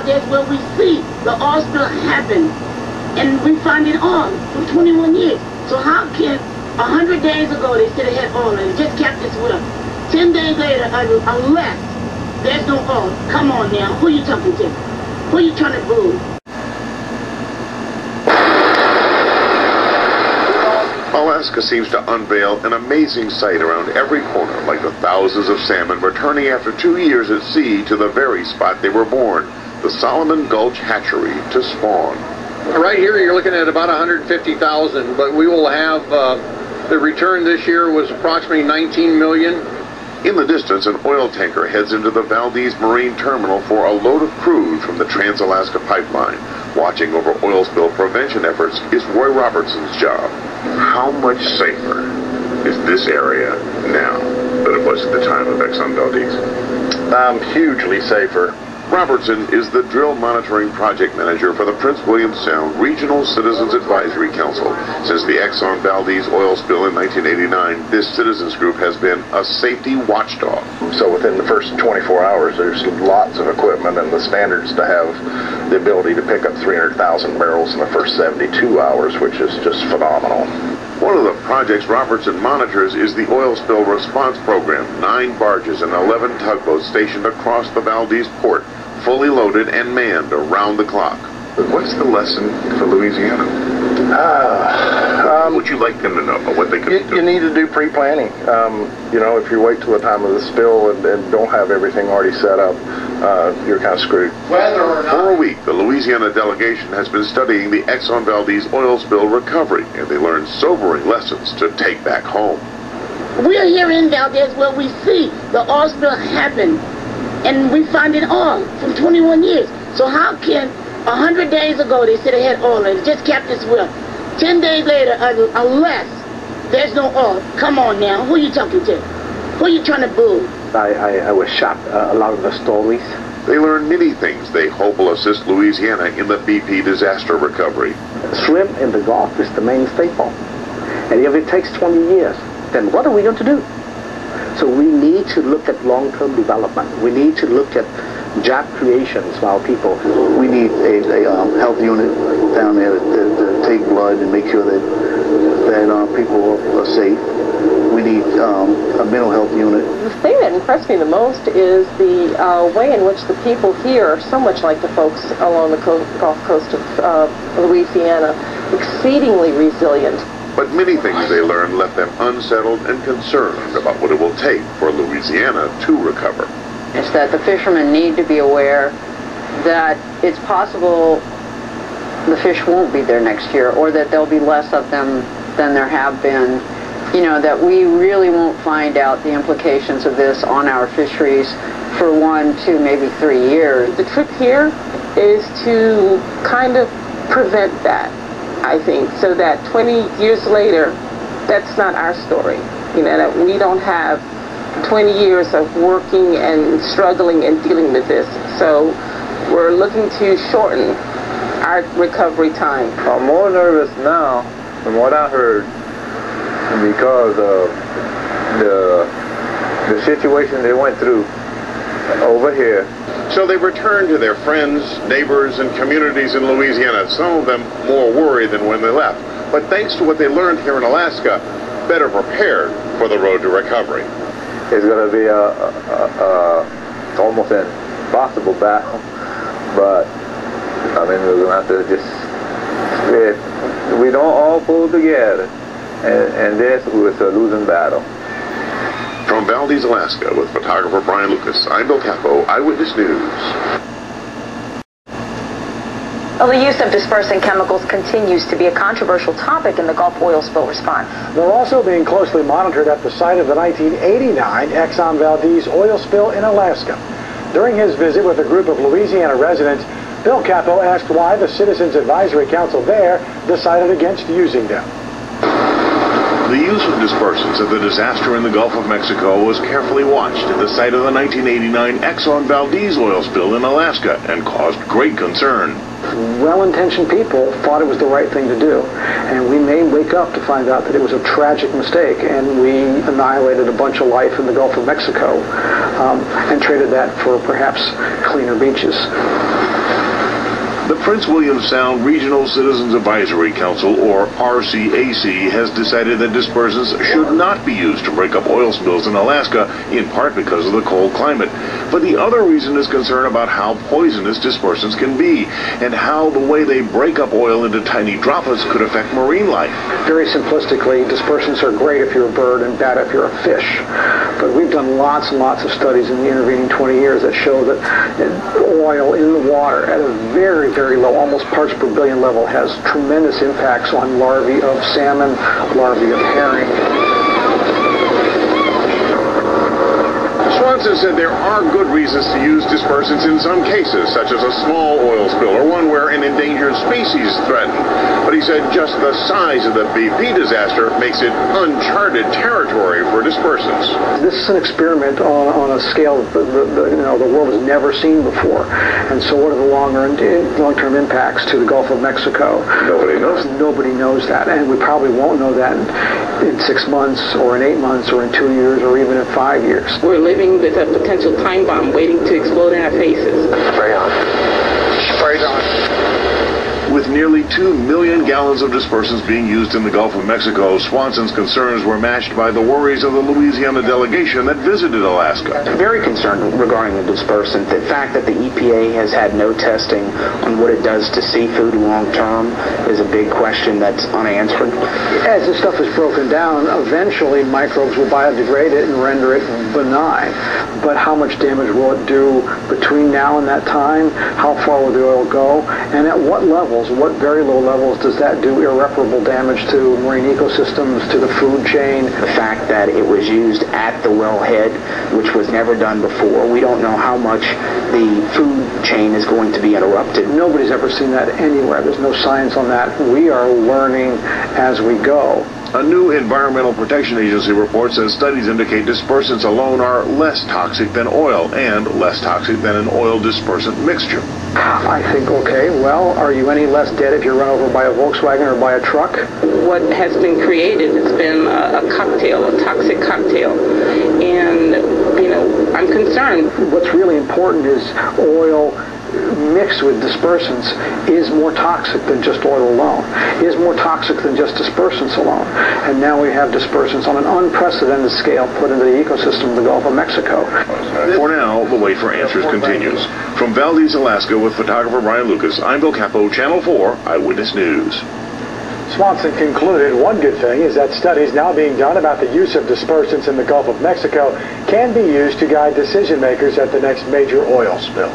Valdez where we see the oil spill happen, and we find it all for 21 years. So how can 100 days ago they said they had oil and it just kept its will? 10 days later, unless there's no oil, come on now, who you talking to? Who you trying to boo? Alaska seems to unveil an amazing sight around every corner, like the thousands of salmon returning after 2 years at sea to the very spot they were born, the Solomon Gulch Hatchery, to spawn. Right here you're looking at about 150,000, but we will have, the return this year was approximately 19 million. In the distance, an oil tanker heads into the Valdez Marine Terminal for a load of crude from the Trans-Alaska Pipeline. Watching over oil spill prevention efforts is Roy Robertson's job. How much safer is this area now than it was at the time of Exxon Valdez? Hugely safer. Robertson is the drill monitoring project manager for the Prince William Sound Regional Citizens Advisory Council. Since the Exxon Valdez oil spill in 1989, this citizens group has been a safety watchdog. So within the first 24 hours, there's lots of equipment and the standards to have the ability to pick up 300,000 barrels in the first 72 hours, which is just phenomenal. One of the projects Robertson monitors is the Oil Spill Response Program. 9 barges and 11 tugboats stationed across the Valdez port, fully loaded and manned around the clock. What's the lesson for Louisiana? What would you like them to know about what they could do? You need to do pre-planning. You know, if you wait till the time of the spill and don't have everything already set up, you're kind of screwed. Whether or not. For a week, the Louisiana delegation has been studying the Exxon Valdez oil spill recovery, and they learned sobering lessons to take back home. We're here in Valdez where we see the oil spill happen, and we find it all from 21 years. So how can 100 days ago they said they had oil and it just kept its will? 10 days later, unless there's no oil, come on now, who you talking to? Who you trying to boo? I was shocked, a lot of the stories. They learned many things they hope will assist Louisiana in the BP disaster recovery. Shrimp in the Gulf is the main staple. And if it takes 20 years, then what are we going to do? So we need to look at long-term development. We need to look at job creations for our people. We need a health unit down there to take blood and make sure that people are safe. We need a mental health unit. The thing that impressed me the most is the way in which the people here are so much like the folks along the Gulf Coast of Louisiana, exceedingly resilient. But many things they learned left them unsettled and concerned about what it will take for Louisiana to recover. It's that the fishermen need to be aware that it's possible the fish won't be there next year, or that there'll be less of them than there have been. You know, that we really won't find out the implications of this on our fisheries for 1, 2, maybe 3 years. The trick here is to kind of prevent that, I think, so that 20 years later, that's not our story. You know, that we don't have 20 years of working and struggling and dealing with this. So we're looking to shorten our recovery time. I'm more nervous now from what I heard because of the situation they went through over here. So they returned to their friends, neighbors, and communities in Louisiana, some of them more worried than when they left. But thanks to what they learned here in Alaska, better prepared for the road to recovery. It's going to be almost an impossible battle, but I mean, we're going to have to just, we don't all pull together, and this was a losing battle. From Valdez, Alaska, with photographer Brian Lucas, I'm Bill Capo, Eyewitness News. Well, the use of dispersing chemicals continues to be a controversial topic in the Gulf oil spill response. They're also being closely monitored at the site of the 1989 Exxon Valdez oil spill in Alaska. During his visit with a group of Louisiana residents, Bill Capo asked why the Citizens Advisory Council there decided against using them. The use of dispersants at the disaster in the Gulf of Mexico was carefully watched at the site of the 1989 Exxon Valdez oil spill in Alaska and caused great concern. Well-intentioned people thought it was the right thing to do, and we may wake up to find out that it was a tragic mistake, and we annihilated a bunch of life in the Gulf of Mexico and traded that for perhaps cleaner beaches. The Prince William Sound Regional Citizens Advisory Council, or RCAC, has decided that dispersants should not be used to break up oil spills in Alaska, in part because of the cold climate. But the other reason is concern about how poisonous dispersants can be, and how the way they break up oil into tiny droplets could affect marine life. Very simplistically, dispersants are great if you're a bird and bad if you're a fish. But we've done lots and lots of studies in the intervening 20 years that show that oil in the water at a very, very low, almost parts per billion level, has tremendous impacts on larvae of salmon, larvae of herring. Swanson said there are good reasons to use dispersants in some cases, such as a small oil spill or one where an endangered species is threatened. But he said just the size of the BP disaster makes it uncharted territory for dispersants. This is an experiment on a scale that the world has never seen before. And so what are the long-term impacts to the Gulf of Mexico? Nobody knows. Nobody knows that. And we probably won't know that in 6 months or in 8 months or in 2 years or even in 5 years. We're living with a potential time bomb waiting to explode in our faces. Spray on. Spray's on. With nearly 2 million gallons of dispersants being used in the Gulf of Mexico, Swanson's concerns were matched by the worries of the Louisiana delegation that visited Alaska. Very concerned regarding the dispersant. The fact that the EPA has had no testing on what it does to seafood long term is a big question that's unanswered. As this stuff is broken down, eventually microbes will biodegrade it and render it benign. But how much damage will it do between now and that time? How far will the oil go? And at what levels, what very low levels, does that do irreparable damage to marine ecosystems, to the food chain? The fact that it was used at the wellhead, which was never done before, we don't know how much the food chain is going to be interrupted. Nobody's ever seen that anywhere. There's no science on that. We are learning as we go. A new Environmental Protection Agency report says studies indicate dispersants alone are less toxic than oil and less toxic than an oil dispersant mixture. I think, okay, well, are you any less dead if you're run over by a Volkswagen or by a truck? What has been created has been a cocktail, a toxic cocktail. And, I'm concerned. What's really important is oil mixed with dispersants is more toxic than just oil alone, is more toxic than just dispersants alone. And now we have dispersants on an unprecedented scale put into the ecosystem of the Gulf of Mexico. For now, the wait for answers continues. From Valdez, Alaska, with photographer Brian Lucas, I'm Bill Capo, Channel 4 Eyewitness News. Swanson concluded one good thing is that studies now being done about the use of dispersants in the Gulf of Mexico can be used to guide decision makers at the next major oil spill.